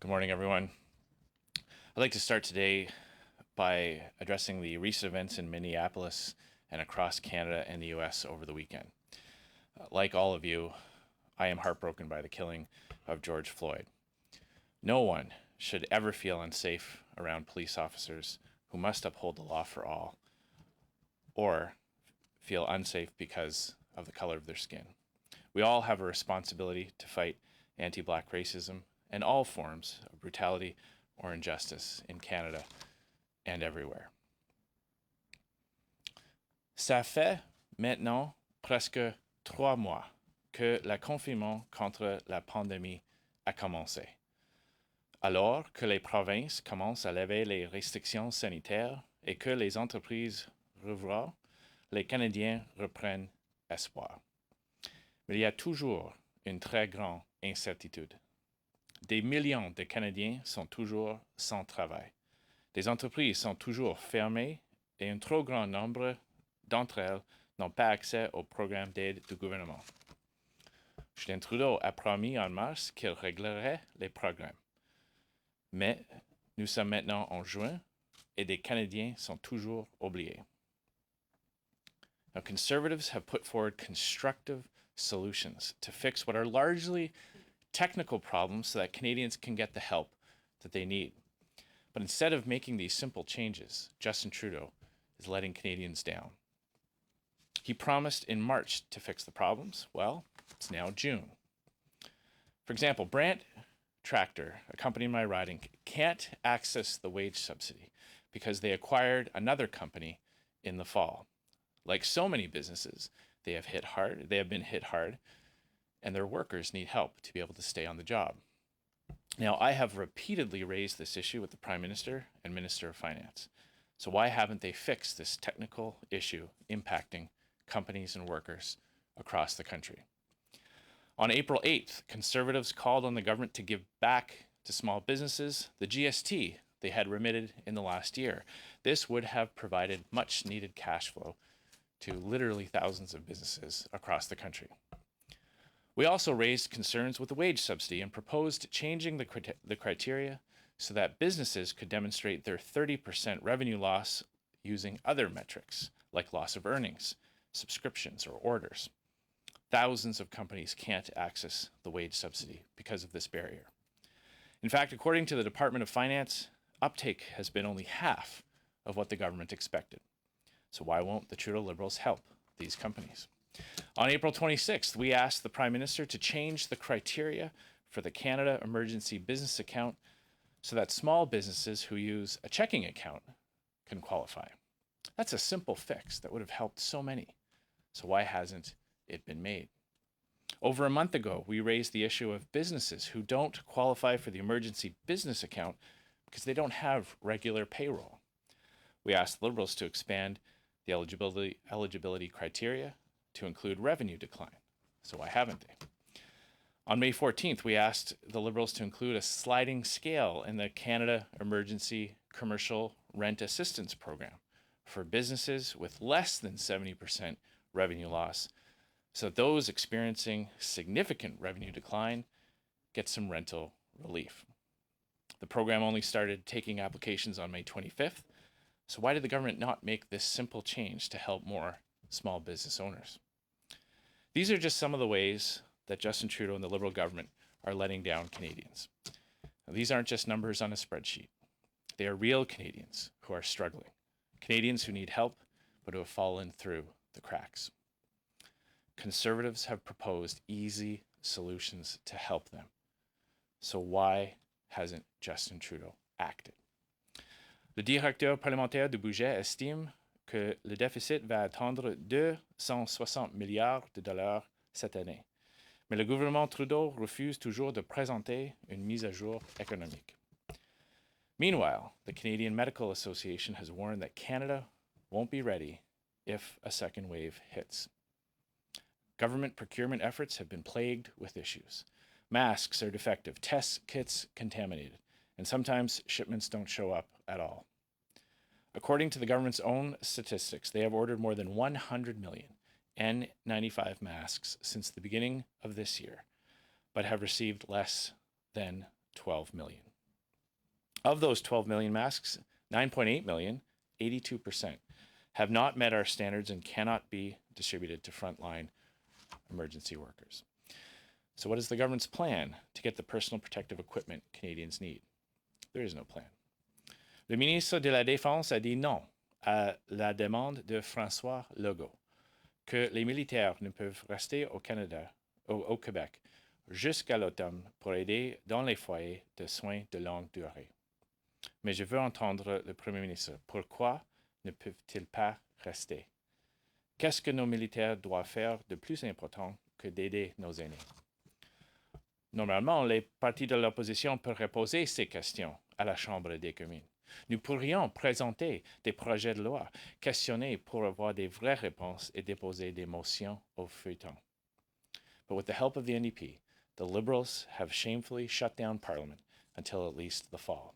Good morning, everyone. I'd like to start today by addressing the recent events in Minneapolis and across Canada and the US over the weekend. Like all of you, I am heartbroken by the killing of George Floyd. No one should ever feel unsafe around police officers who must uphold the law for all, or feel unsafe because of the color of their skin. We all have a responsibility to fight anti-Black racism and all forms of brutality or injustice in Canada and everywhere. Ça fait maintenant presque 3 mois que le confinement contre la pandémie a commencé. Alors que les provinces commencent à lever les restrictions sanitaires et que les entreprises rouvrent, les Canadiens reprennent espoir. Mais il y a toujours une très grande incertitude. Des millions de Canadiens sont toujours sans travail. Des entreprises sont toujours fermées et un trop grand nombre d'entre elles n'ont pas accès aux programmes d'aide du gouvernement. Justin Trudeau a promis en mars qu'il réglerait les problèmes. Mais nous sommes maintenant en juin et des Canadiens sont toujours oubliés. Now, Conservatives have put forward constructive solutions to fix what are largely technical problems so that Canadians can get the help that they need. But instead of making these simple changes, Justin Trudeau is letting Canadians down. He promised in March to fix the problems. Well, it's now June. For example, Brant Tractor, a company in my riding, can't access the wage subsidy because they acquired another company in the fall. Like so many businesses, they have been hit hard, and their workers need help to be able to stay on the job. Now, I have repeatedly raised this issue with the Prime Minister and Minister of Finance. So why haven't they fixed this technical issue impacting companies and workers across the country? On April 8th, Conservatives called on the government to give back to small businesses the GST they had remitted in the last year. This would have provided much needed cash flow to literally thousands of businesses across the country. We also raised concerns with the wage subsidy and proposed changing the criteria so that businesses could demonstrate their 30% revenue loss using other metrics like loss of earnings, subscriptions, or orders. Thousands of companies can't access the wage subsidy because of this barrier. In fact, according to the Department of Finance, uptake has been only half of what the government expected. So why won't the Trudeau Liberals help these companies? On April 26th, we asked the Prime Minister to change the criteria for the Canada Emergency Business Account so that small businesses who use a checking account can qualify. That's a simple fix that would have helped so many. So why hasn't it been made? Over a month ago, we raised the issue of businesses who don't qualify for the Emergency Business Account because they don't have regular payroll. We asked Liberals to expand the eligibility criteria to include revenue decline. So why haven't they? On May 14th, we asked the Liberals to include a sliding scale in the Canada Emergency Commercial Rent Assistance Program for businesses with less than 70% revenue loss, so that those experiencing significant revenue decline get some rental relief. The program only started taking applications on May 25th, so why did the government not make this simple change to help more small business owners? These are just some of the ways that Justin Trudeau and the Liberal government are letting down Canadians. Now, these aren't just numbers on a spreadsheet. They are real Canadians who are struggling, Canadians who need help but who have fallen through the cracks. Conservatives have proposed easy solutions to help them. So why hasn't Justin Trudeau acted? Le directeur parlementaire du budget estime que le déficit va atteindre 260 milliards de dollars cette année. Mais le gouvernement Trudeau refuse toujours de présenter une mise à jour économique. Meanwhile, the Canadian Medical Association has warned that Canada won't be ready if a second wave hits. Government procurement efforts have been plagued with issues. Masks are defective, test kits contaminated, and sometimes shipments don't show up at all. According to the government's own statistics, they have ordered more than 100 million N95 masks since the beginning of this year, but have received less than 12 million. Of those 12 million masks, 9.8 million, 82%, have not met our standards and cannot be distributed to frontline emergency workers. So what is the government's plan to get the personal protective equipment Canadians need? There is no plan. Le ministre de la Défense a dit non à la demande de François Legault que les militaires ne peuvent rester au Canada, au Québec, jusqu'à l'automne pour aider dans les foyers de soins de longue durée. Mais je veux entendre le Premier ministre. Pourquoi ne peuvent-ils pas rester? Qu'est-ce que nos militaires doivent faire de plus important que d'aider nos aînés? Normalement, les partis de l'opposition peuvent poser ces questions à la Chambre des communes. Nous pourrions présenter des projets de loi, questionner pour avoir des vraies réponses et déposer des motions au feuilleton. But with the help of the NDP, the Liberals have shamefully shut down Parliament until at least the fall.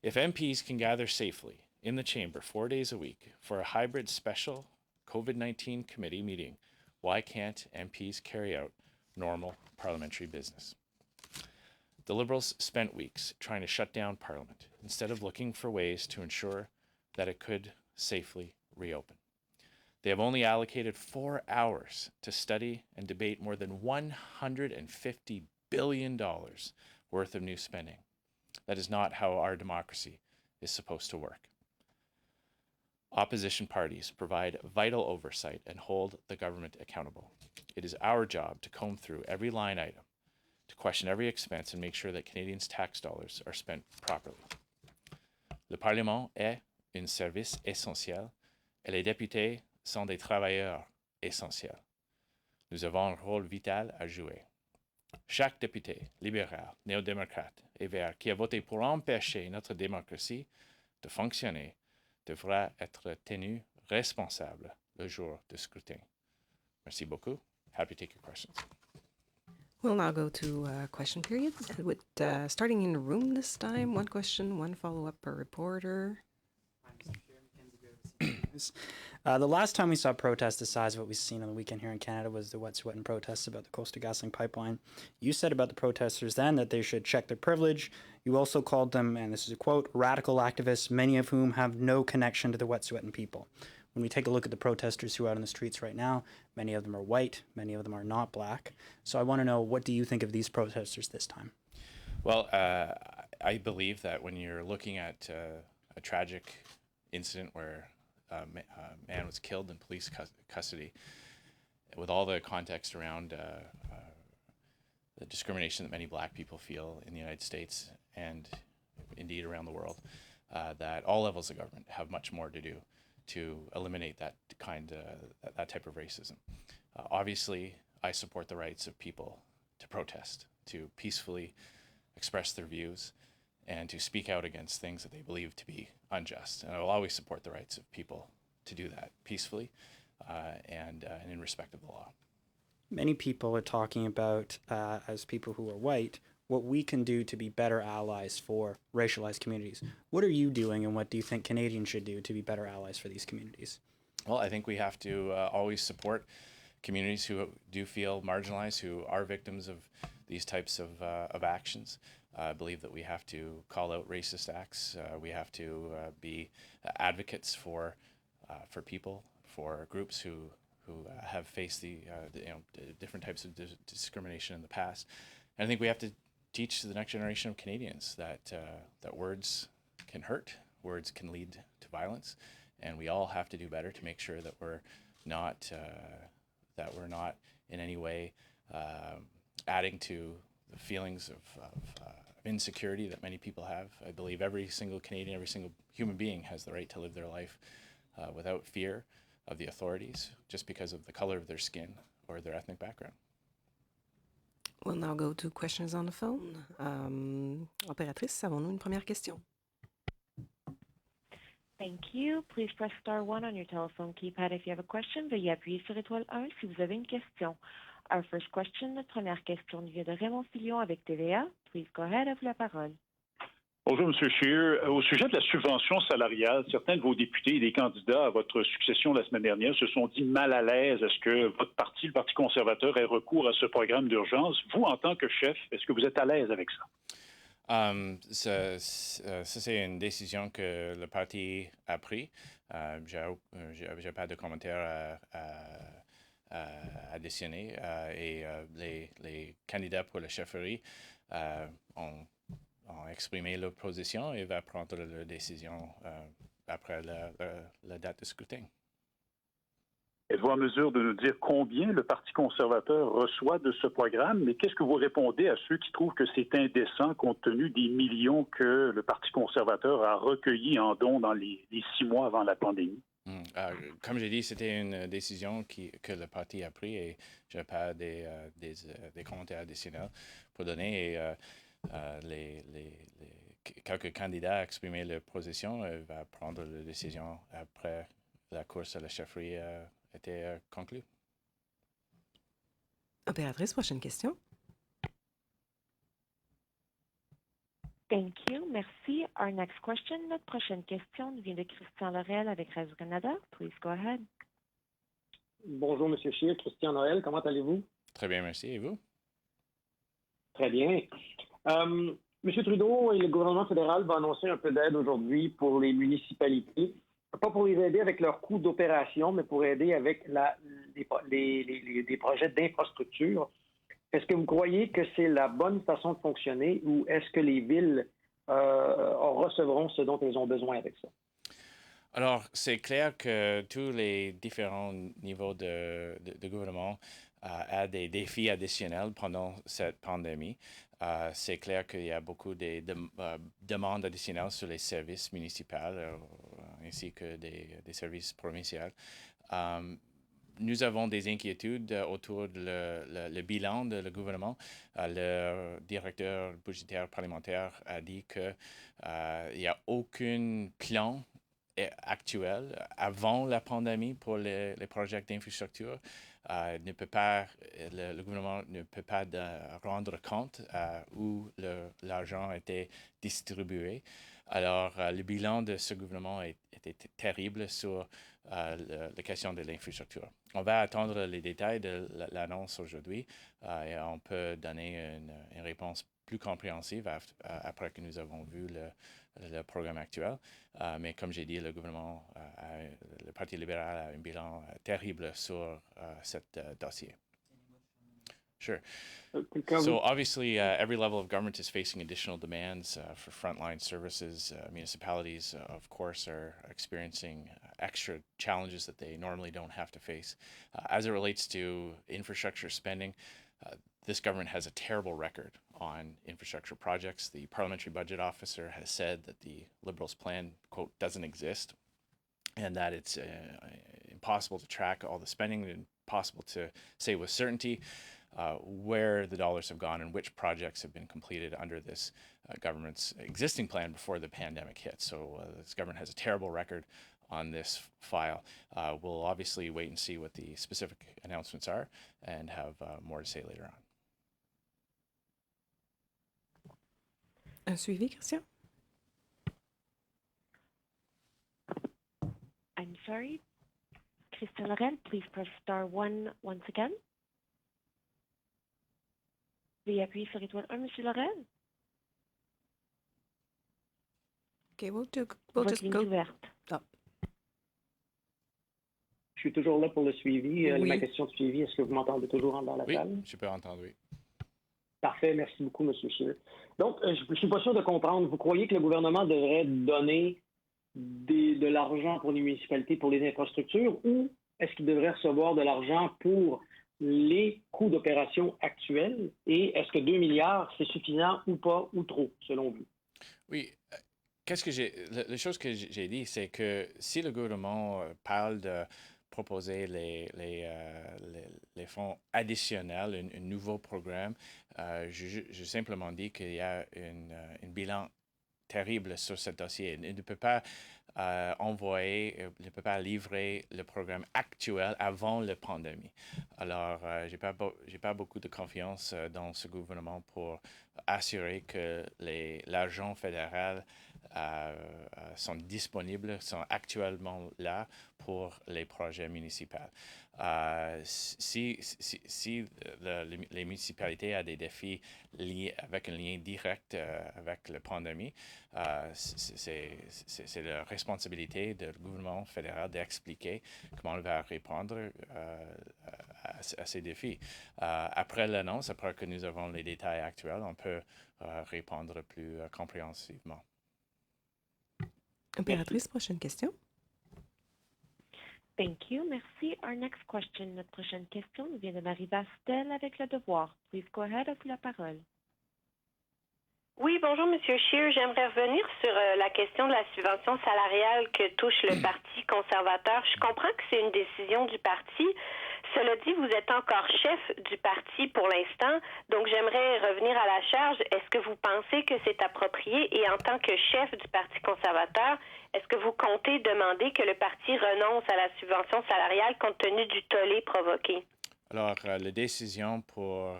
If MPs can gather safely in the chamber 4 days a week for a hybrid special COVID-19 committee meeting, why can't MPs carry out normal parliamentary business? The Liberals spent weeks trying to shut down Parliament instead of looking for ways to ensure that it could safely reopen. They have only allocated 4 hours to study and debate more than $150 billion worth of new spending. That is not how our democracy is supposed to work. Opposition parties provide vital oversight and hold the government accountable. It is our job to comb through every line item, to question every expense and make sure that Canadians' tax dollars are spent properly. Le Parlement est un service essentiel et les députés sont des travailleurs essentiels. Nous avons un rôle vital à jouer. Chaque député libéral, néo-démocrate et vert qui a voté pour empêcher notre démocratie de fonctionner devra être tenu responsable le jour du scrutin. Merci beaucoup. Happy to take your questions. We'll now go to question period, with starting in the room this time. One question, one follow-up per reporter. The last time we saw protests the size of what we've seen on the weekend here in Canada was the Wet Sweatin' protests about the Coastal GasLink pipeline. You said about the protesters then that they should check their privilege. You also called them, and this is a quote, radical activists, many of whom have no connection to the Wet Sweatin' people. When we take a look at the protesters who are out on the streets right now, many of them are white, many of them are not black. So I want to know, what do you think of these protesters this time? Well, I believe that when you're looking at a tragic incident where a man was killed in police custody, with all the context around the discrimination that many black people feel in the United States and indeed around the world, that all levels of government have much more to do to eliminate that type of racism. Obviously, I support the rights of people to protest, to peacefully express their views, and to speak out against things that they believe to be unjust. And I will always support the rights of people to do that peacefully and in respect of the law. Many people are talking about, as people who are white, what we can do to be better allies for racialized communities. What are you doing, and what do you think Canadians should do to be better allies for these communities? Well, I think we have to always support communities who do feel marginalized, who are victims of these types of actions. I believe that we have to call out racist acts. We have to be advocates for people, for groups who have faced the different types of discrimination in the past. And I think we have to teach the next generation of Canadians that words can hurt, words can lead to violence, and we all have to do better to make sure that we're not in any way adding to the feelings of insecurity that many people have. I believe every single Canadian, every single human being has the right to live their life without fear of the authorities just because of the color of their skin or their ethnic background. We'll now go to questions on the phone. Opératrice, avons-nous une première question? Thank you. Please press star 1 on your telephone keypad if you have a question. Veuillez appuyer sur étoile 1 si vous avez une question. Our first question, notre première question vient de Raymond Filion avec TVA. Please go ahead, à vous la parole. Bonjour, M. Scheer. Au sujet de la subvention salariale, certains de vos députés et des candidats à votre succession la semaine dernière se sont dit mal à l'aise à ce que votre parti, le Parti conservateur, ait recours à ce programme d'urgence. Vous, en tant que chef, est-ce que vous êtes à l'aise avec ça? C'est une décision que le parti a prise. J'ai pas de commentaires à additionner et les candidats pour la chefferie ont exprimé leur position et va prendre la décision après la date de scrutin. Êtes-vous en mesure de nous dire combien le Parti conservateur reçoit de ce programme? Mais qu'est-ce que vous répondez à ceux qui trouvent que c'est indécent compte tenu des millions que le Parti conservateur a recueillis en dons dans les 6 mois avant la pandémie? Comme j'ai dit, c'était une décision que le parti a prise et je n'ai pas des commentaires additionnels pour donner. Et quelques candidats ont exprimé leur position et va prendre la décision après la course à la chefferie était conclue. Opératrice, prochaine question. Thank you. Merci. Our next question, notre prochaine question nous vient de Christian Laurel avec Radio-Canada. Please go ahead. Bonjour, M. Scheer. Christian Noël, comment allez-vous? Très bien, merci. Et vous? Très bien. M. Trudeau et le gouvernement fédéral vont annoncer un peu d'aide aujourd'hui pour les municipalités. Pas pour les aider avec leurs coûts d'opération, mais pour aider avec des projets d'infrastructure. Est-ce que vous croyez que c'est la bonne façon de fonctionner ou est-ce que les villes recevront ce dont elles ont besoin avec ça? Alors, c'est clair que tous les différents niveaux de gouvernement ont des défis additionnels pendant cette pandémie. C'est clair qu'il y a beaucoup de demandes additionnelles sur les services municipaux ainsi que des services provinciaux. Nous avons des inquiétudes autour de le bilan de le gouvernement. Le directeur budgétaire parlementaire a dit qu'il n'y a aucun plan actuel avant la pandémie pour les projets d'infrastructure. Le gouvernement ne peut pas rendre compte où l'argent a été distribué. Alors, le bilan de ce gouvernement était terrible sur la question de l'infrastructure. On va attendre les détails de l'annonce aujourd'hui et on peut donner une réponse plus compréhensive après que nous avons vu le programme actuel. Mais comme j'ai dit, le Parti libéral a un bilan terrible sur ce dossier. Sure. So obviously, every level of government is facing additional demands for frontline services. Municipalities, of course, are experiencing extra challenges that they normally don't have to face. As it relates to infrastructure spending, this government has a terrible record on infrastructure projects. The parliamentary budget officer has said that the Liberals' plan, quote, doesn't exist, and that it's impossible to track all the spending, and impossible to say with certainty where the dollars have gone and which projects have been completed under this government's existing plan before the pandemic hit. So this government has a terrible record on this file. We'll obviously wait and see what the specific announcements are and have more to say later on. Un suivi, Christian? I'm sorry. Christian Laurel, please press star 1 once again. Veuillez appuyer sur étoile 1, M. Laurel. Okay, we'll Votre just ligne go. est ouverte. Oh. Je suis toujours là pour le suivi. Oui. Ma question de suivi, est-ce que vous m'entendez toujours dans la salle? Oui, je peux entendre, oui. Parfait, merci beaucoup, M. Scheer. Donc, je ne suis pas sûr de comprendre. Vous croyez que le gouvernement devrait donner de l'argent pour les municipalités, pour les infrastructures, ou est-ce qu'il devrait recevoir de l'argent pour les coûts d'opération actuels? Et est-ce que 2 milliards, c'est suffisant ou pas, ou trop, selon vous? Oui. La chose que j'ai dit, c'est que si le gouvernement parle de proposer les fonds additionnels, un nouveau programme, je simplement dis qu'il y a un bilan terrible sur ce dossier. Il ne peut pas ne peut pas livrer le programme actuel avant la pandémie. Alors, j'ai pas beaucoup de confiance dans ce gouvernement pour assurer que l'argent fédéral sont disponibles, sont actuellement là pour les projets municipaux. Si les municipalités ont des défis liés avec un lien direct avec la pandémie, c'est la responsabilité du gouvernement fédéral d'expliquer comment il va répondre à ces défis. Après l'annonce, après que nous avons les détails actuels, on peut répondre plus compréhensivement. Impératrice, prochaine question. Thank you. Merci. Our next question, notre prochaine question nous vient de Marie Vastel avec Le Devoir. Please go ahead, à vous la parole. Oui, bonjour, Monsieur Scheer. J'aimerais revenir sur la question de la subvention salariale que touche le Parti conservateur. Je comprends que c'est une décision du parti. Cela dit, vous êtes encore chef du parti pour l'instant, donc j'aimerais revenir à la charge. Est-ce que vous pensez que c'est approprié et en tant que chef du Parti conservateur, est-ce que vous comptez demander que le parti renonce à la subvention salariale compte tenu du tollé provoqué? Alors, la décision pour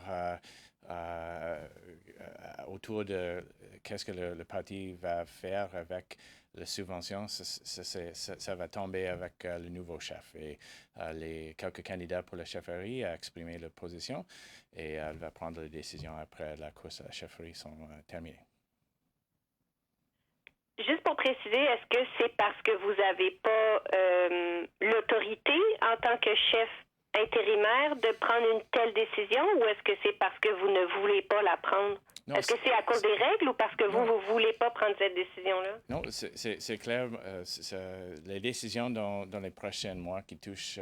autour de qu'est-ce que le parti va faire avec la subvention, ça va tomber avec le nouveau chef. Et les quelques candidats pour la chefferie ont exprimé leur position et elle va prendre les décisions après la course à la chefferie sont terminées. Juste pour préciser, est-ce que c'est parce que vous n'avez pas l'autorité en tant que chef intérimaire de prendre une telle décision ou est-ce que c'est parce que vous ne voulez pas la prendre? Non, est-ce que c'est à cause des règles ou parce que vous ne voulez pas prendre cette décision-là? Non, c'est clair. Les décisions dans les prochains mois qui touchent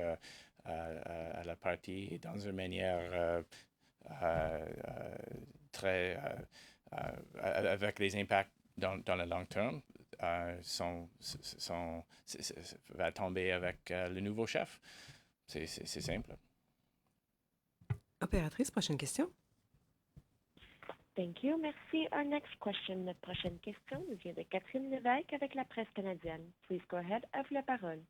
à la partie dans une manière très avec les impacts dans le long terme va tomber avec le nouveau chef. C'est simple. Opératrice, prochaine question. Thank you. Merci. Our next question, notre prochaine question nous vient de Catherine Lévesque avec la presse canadienne. Please go ahead, à vous la parole.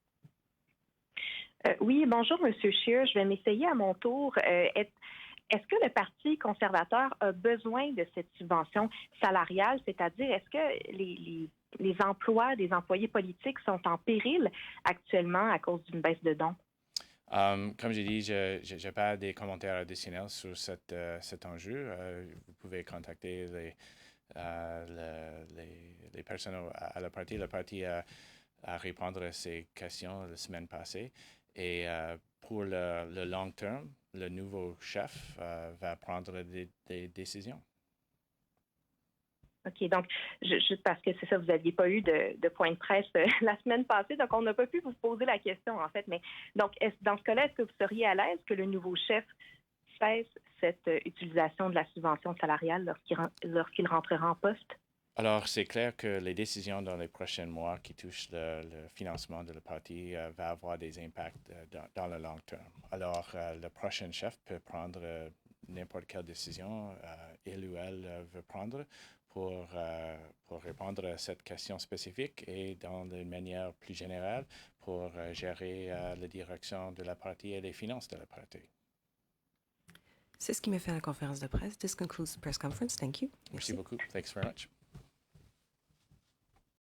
Oui, bonjour, Monsieur Scheer. Je vais m'essayer à mon tour. Est-ce que le Parti conservateur a besoin de cette subvention salariale? C'est-à-dire, est-ce que les emplois des employés politiques sont en péril actuellement à cause d'une baisse de dons? Comme j'ai dit, je n'ai pas des commentaires additionnels sur cet enjeu. Vous pouvez contacter les personnes à la partie. Le parti a répondu à ces questions la semaine passée. Et pour le long terme, le nouveau chef va prendre des décisions. OK, donc, juste parce que c'est ça, vous n'aviez pas eu de point de presse la semaine passée, donc on n'a pas pu vous poser la question, en fait. Mais donc, dans ce cas-là, est-ce que vous seriez à l'aise que le nouveau chef cesse cette utilisation de la subvention salariale lorsqu'il rentrera en poste? Alors, c'est clair que les décisions dans les prochains mois qui touchent le financement de le parti va avoir des impacts dans le long terme. Alors, le prochain chef peut prendre n'importe quelle décision il ou elle veut prendre pour répondre à cette question spécifique et dans une manière plus générale pour gérer la direction de la partie et les finances de la partie. C'est ce qui met fin à la conférence de presse. This concludes the press conference. Thank you. Merci beaucoup. Thanks very much.